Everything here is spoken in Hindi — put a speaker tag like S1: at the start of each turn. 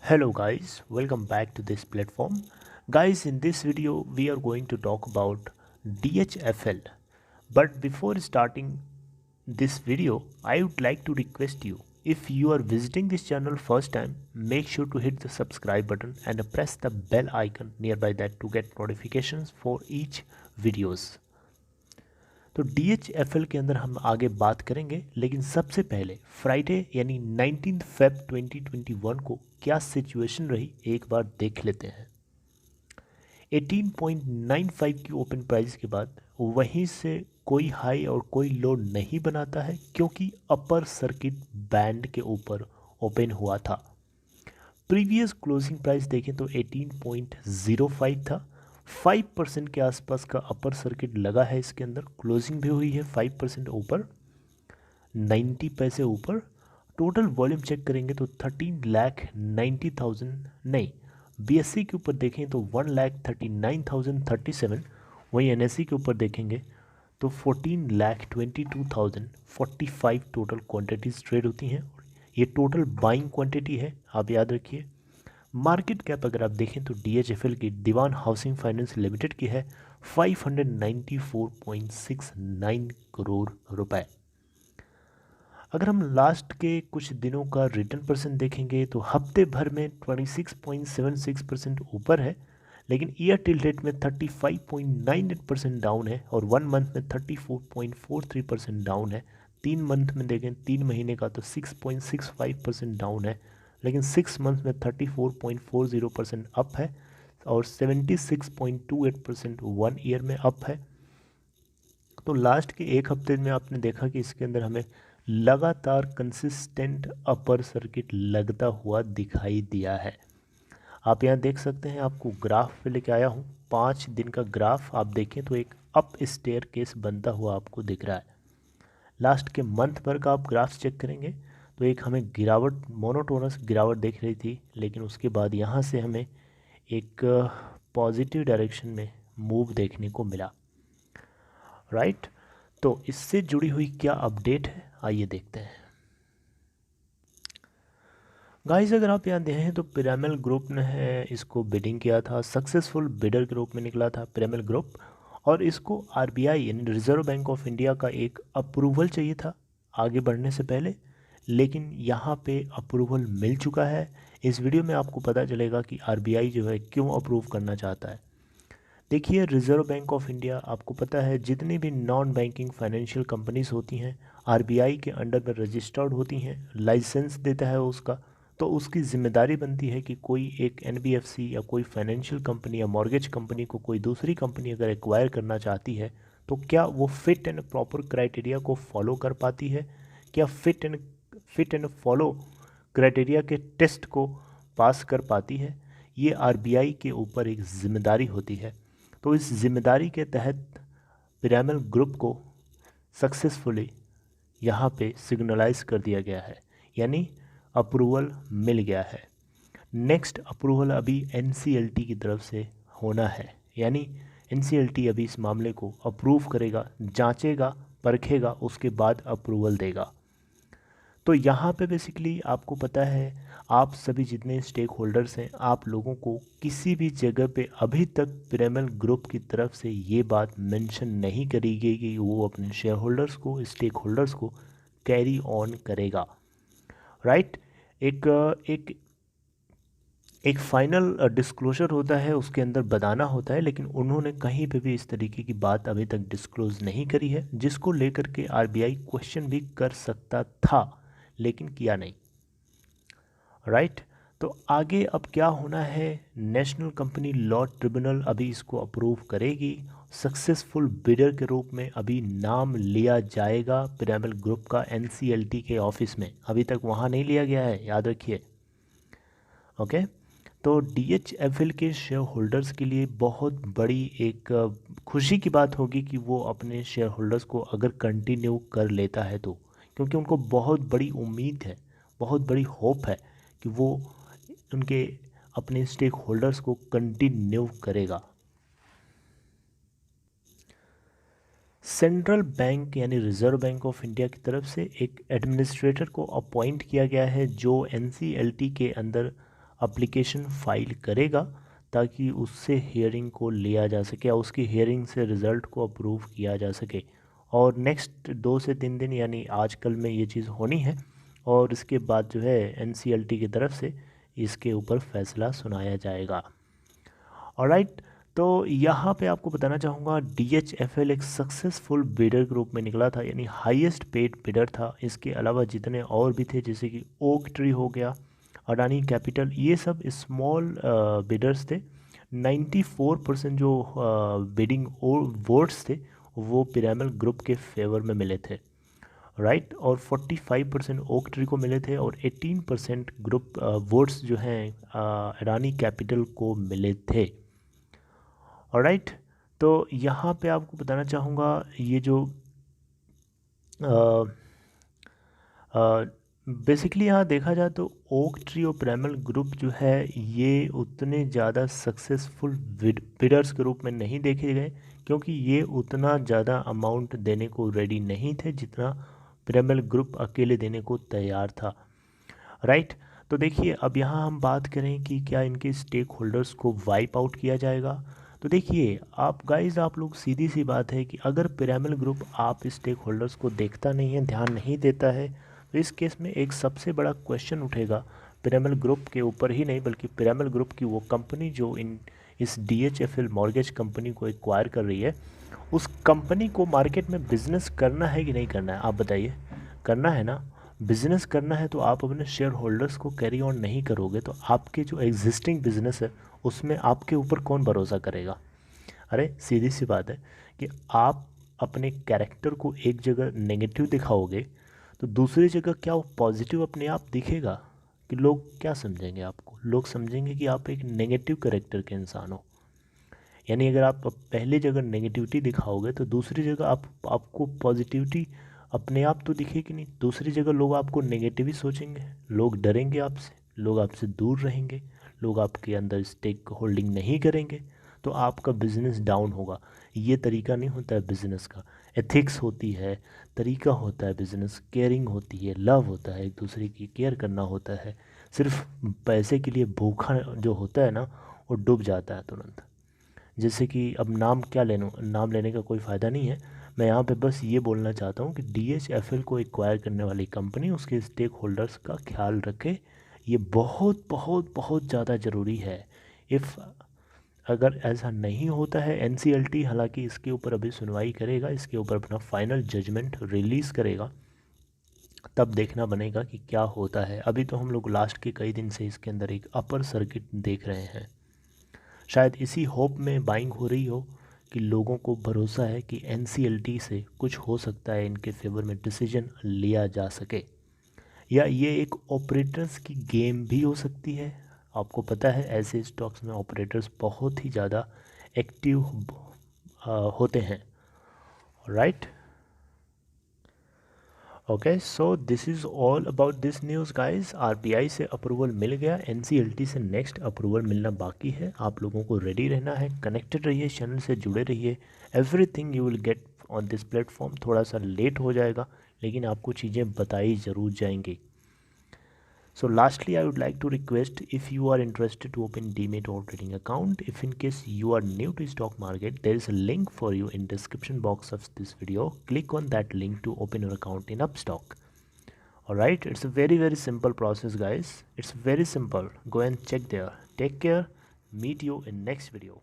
S1: Hello guys, welcome back to this platform. Guys, in this video we are going to talk about DHFL. But before starting this video, I would like to request you, if you are visiting this channel first time, make sure to hit the subscribe button and press the bell icon nearby that to get notifications for each videos. तो DHFL के अंदर हम आगे बात करेंगे, लेकिन सबसे पहले फ्राइडे यानी 19 फेब 2021 को क्या सिचुएशन रही एक बार देख लेते हैं। 18.95 की ओपन प्राइस के बाद वहीं से कोई हाई और कोई लो नहीं बनाता है, क्योंकि अपर सर्किट बैंड के ऊपर ओपन हुआ था। प्रीवियस क्लोजिंग प्राइस देखें तो 18.05 था। 5% के आसपास का अपर सर्किट लगा है, इसके अंदर क्लोजिंग भी हुई है 5% ऊपर, 90 पैसे ऊपर। टोटल वॉल्यूम चेक करेंगे तो 13,90,000 नहीं, BSE के ऊपर देखें तो 1,39,037। वहीं NSE के ऊपर देखेंगे तो 14,22,045 टोटल क्वांटिटीज़ ट्रेड होती हैं। ये टोटल बाइंग क्वांटिटी है, आप याद रखिए। मार्केट कैप अगर आप देखें तो DHFL की दीवान हाउसिंग फाइनेंस लिमिटेड की है 594.69 करोड़ रुपए। अगर हम लास्ट के कुछ दिनों का रिटर्न परसेंट देखेंगे तो हफ्ते भर में 26.76% ऊपर है, लेकिन ईयर टिल डेट में 35.98% डाउन है और 1 मंथ में 34.43% डाउन है। 3 मंथ में देखें, 3 महीने का तो 6.65% डाउन है, लेकिन 6 मंथ में 34.40% अप है और 76.28% 1 ईयर में अप है। तो लास्ट के एक हफ्ते में आपने देखा कि इसके अंदर हमें लगातार कंसिस्टेंट अपर सर्किट लगता हुआ दिखाई दिया है। आप यहाँ देख सकते हैं, आपको ग्राफ पे लेके आया हूँ। 5 दिन का ग्राफ आप देखें तो एक अप स्टेयर केस बनता हुआ आपको दिख रहा है। लास्ट के मंथ भर का आप ग्राफ चेक करेंगे तो एक हमें गिरावट, मोनोटोनस गिरावट दिख रही थी, लेकिन उसके बाद यहाँ से हमें एक पॉजिटिव डायरेक्शन में मूव देखने को मिला, राइट। तो इससे जुड़ी हुई क्या अपडेट है, आइए देखते हैं। गाइस, अगर आप यहाँ देखें तो पिरामिल ग्रुप ने है इसको बिडिंग किया था, सक्सेसफुल बिडर के रूप में निकला था पिरामिल ग्रुप, और इसको RBI यानी रिजर्व बैंक ऑफ इंडिया का एक अप्रूवल चाहिए था आगे बढ़ने से पहले, लेकिन यहाँ पे अप्रूवल मिल चुका है। इस वीडियो में आपको पता चलेगा कि RBI जो है क्यों अप्रूव करना चाहता है। देखिए, रिजर्व बैंक ऑफ इंडिया, आपको पता है जितनी भी नॉन बैंकिंग फाइनेंशियल कंपनीज होती हैं RBI के अंडर में रजिस्टर्ड होती हैं, लाइसेंस देता है उसका, तो उसकी जिम्मेदारी बनती है कि कोई एक NBFC या कोई फाइनेंशियल कंपनी या मॉर्गेज कंपनी को कोई दूसरी कंपनी अगर एक्वायर करना चाहती है तो क्या वो फिट एंड प्रॉपर क्राइटेरिया को फॉलो कर पाती है, क्या फिट एंड फॉलो क्राइटेरिया के टेस्ट को पास कर पाती है। ये RBI के ऊपर एक जिम्मेदारी होती है। तो इस जिम्मेदारी के तहत पिरामिल ग्रुप को सक्सेसफुली यहाँ पे सिग्नलाइज कर दिया गया है, यानी अप्रूवल मिल गया है। नेक्स्ट अप्रूवल अभी NCLT की तरफ से होना है, यानी NCLT अभी इस मामले को अप्रूव करेगा, जांचेगा, परखेगा, उसके बाद अप्रूवल देगा। तो यहाँ पे बेसिकली आपको पता है, आप सभी जितने स्टेक होल्डर्स हैं, आप लोगों को किसी भी जगह पे अभी तक पिरामिल ग्रुप की तरफ से ये बात मेंशन नहीं करी गई कि वो अपने शेयर होल्डर्स को, स्टेक होल्डर्स को कैरी ऑन करेगा, राइट। एक एक एक फाइनल डिस्क्लोजर होता है, उसके अंदर बताना होता है, लेकिन उन्होंने कहीं पे भी इस तरीके की बात अभी तक डिस्क्लोज नहीं करी है, जिसको लेकर के RBI क्वेश्चन भी कर सकता था, लेकिन किया नहीं, राइट। तो आगे अब क्या होना है, नेशनल कंपनी लॉ ट्रिब्यूनल अभी इसको अप्रूव करेगी। सक्सेसफुल बिडर के रूप में अभी नाम लिया जाएगा पिरामिल ग्रुप का NCLT के ऑफिस में, अभी तक वहाँ नहीं लिया गया है, याद रखिए, ओके। तो DHFL के शेयर होल्डर्स के लिए बहुत बड़ी एक खुशी की बात होगी कि वो अपने शेयर होल्डर्स को अगर कंटिन्यू कर लेता है तो, क्योंकि उनको बहुत बड़ी उम्मीद है, बहुत बड़ी होप है कि वो उनके अपने स्टेक होल्डर्स को कंटिन्यू करेगा। सेंट्रल बैंक यानी रिजर्व बैंक ऑफ इंडिया की तरफ से एक एडमिनिस्ट्रेटर को अपॉइंट किया गया है, जो NCLT के अंदर एप्लीकेशन फाइल करेगा ताकि उससे हियरिंग को लिया जा सके या उसकी हियरिंग से रिज़ल्ट को अप्रूव किया जा सके। और नेक्स्ट 2 से 3 दिन यानी आज कल में ये चीज़ होनी है और इसके बाद जो है एनसीएलटी की तरफ से इसके ऊपर फैसला सुनाया जाएगा। ऑलराइट, तो यहाँ पे आपको बताना चाहूँगा DHFL एक सक्सेसफुल बिडर ग्रुप में निकला था, यानी हाईएस्ट पेड बिडर था। इसके अलावा जितने और भी थे जैसे कि ओक ट्री हो गया, अडानी कैपिटल, ये सब स्मॉल बिडर्स थे। 94% जो बिडिंग वोट्स थे वो पिरामल ग्रुप के फेवर में मिले थे, राइट। और 45% ओक ट्री को मिले थे और 18% ग्रुप वोट्स जो हैं अडानी कैपिटल को मिले थे। ऑलराइट, तो यहाँ पे आपको बताना चाहूँगा ये जो बेसिकली यहाँ देखा जाए तो ओक ट्री और पिरामल ग्रुप जो है ये उतने ज़्यादा सक्सेसफुल बिडर्स के रूप में नहीं देखे गए, क्योंकि ये उतना ज़्यादा अमाउंट देने को रेडी नहीं थे जितना पिरामल ग्रुप अकेले देने को तैयार था, राइट। तो देखिए अब यहाँ हम बात करें कि क्या इनके स्टेक होल्डर्स को वाइप आउट किया जाएगा। तो देखिए आप गाइस, आप लोग, सीधी सी बात है कि अगर पिरामल ग्रुप आप स्टेक होल्डर्स को देखता नहीं है, ध्यान नहीं देता है, तो इस केस में एक सबसे बड़ा क्वेश्चन उठेगा पिरामल ग्रुप के ऊपर ही नहीं बल्कि पिरामल ग्रुप की वो कंपनी जो इस DHFL मॉर्गेज कंपनी को एक्वायर कर रही है, उस कंपनी को मार्केट में बिजनेस करना है कि नहीं करना है। आप बताइए, करना है ना। बिजनेस करना है तो आप अपने शेयर होल्डर्स को कैरी ऑन नहीं करोगे तो आपके जो एग्जिस्टिंग बिजनेस है उसमें आपके ऊपर कौन भरोसा करेगा। अरे सीधी सी बात है कि आप अपने कैरेक्टर को एक जगह नेगेटिव दिखाओगे तो दूसरी जगह क्या वो पॉजिटिव अपने आप दिखेगा कि लोग क्या समझेंगे आपको। लोग समझेंगे कि आप एक नेगेटिव कैरेक्टर के इंसान हो। यानी अगर आप पहले जगह नेगेटिविटी दिखाओगे तो दूसरी जगह आपको पॉजिटिविटी अपने आप तो दिखेगी नहीं, दूसरी जगह लोग आपको नेगेटिव ही सोचेंगे, लोग डरेंगे आपसे, लोग आपसे दूर रहेंगे, लोग आपके अंदर स्टेक होल्डिंग नहीं करेंगे, तो आपका बिजनेस डाउन होगा। ये तरीका नहीं होता है बिजनेस का, एथिक्स होती है, तरीका होता है बिजनेस, केयरिंग होती है, लव होता है, एक दूसरे की केयर करना होता है। सिर्फ पैसे के लिए भूखा जो होता है ना वो डूब जाता है तुरंत। जैसे कि अब नाम क्या नाम लेने का कोई फ़ायदा नहीं है। मैं यहाँ पे बस ये बोलना चाहता हूँ कि DHFL को एक्वायर करने वाली कंपनी उसके स्टेक होल्डर्स का ख्याल रखे। ये बहुत बहुत बहुत ज़्यादा ज़रूरी है। इफ़ अगर ऐसा नहीं होता है, NCLT हालांकि इसके ऊपर अभी सुनवाई करेगा, इसके ऊपर अपना फाइनल जजमेंट रिलीज़ करेगा, तब देखना बनेगा कि क्या होता है। अभी तो हम लोग लास्ट के कई दिन से इसके अंदर एक अपर सर्किट देख रहे हैं। शायद इसी होप में बाइंग हो रही हो कि लोगों को भरोसा है कि NCLT से कुछ हो सकता है, इनके फेवर में डिसीजन लिया जा सके। या ये एक ऑपरेटर्स की गेम भी हो सकती है। आपको पता है ऐसे स्टॉक्स में ऑपरेटर्स बहुत ही ज़्यादा एक्टिव होते हैं, right. Okay, so this is all about this news guys. RBI से अप्रूवल मिल गया, NCLT से नेक्स्ट अप्रूवल मिलना बाकी है। आप लोगों को रेडी रहना है, कनेक्टेड रहिए, चैनल से जुड़े रहिए। Everything you will get on this platform. थोड़ा सा लेट हो जाएगा लेकिन आपको चीज़ें बताई ज़रूर जाएंगी। So lastly, I would like to request, if you are interested to open Demat or trading account, if in case you are new to stock market, there is a link for you in description box of this video. Click on that link to open your account in Upstock. Alright, it's a very simple process guys. It's very simple. Go and check there. Take care. Meet you in next video.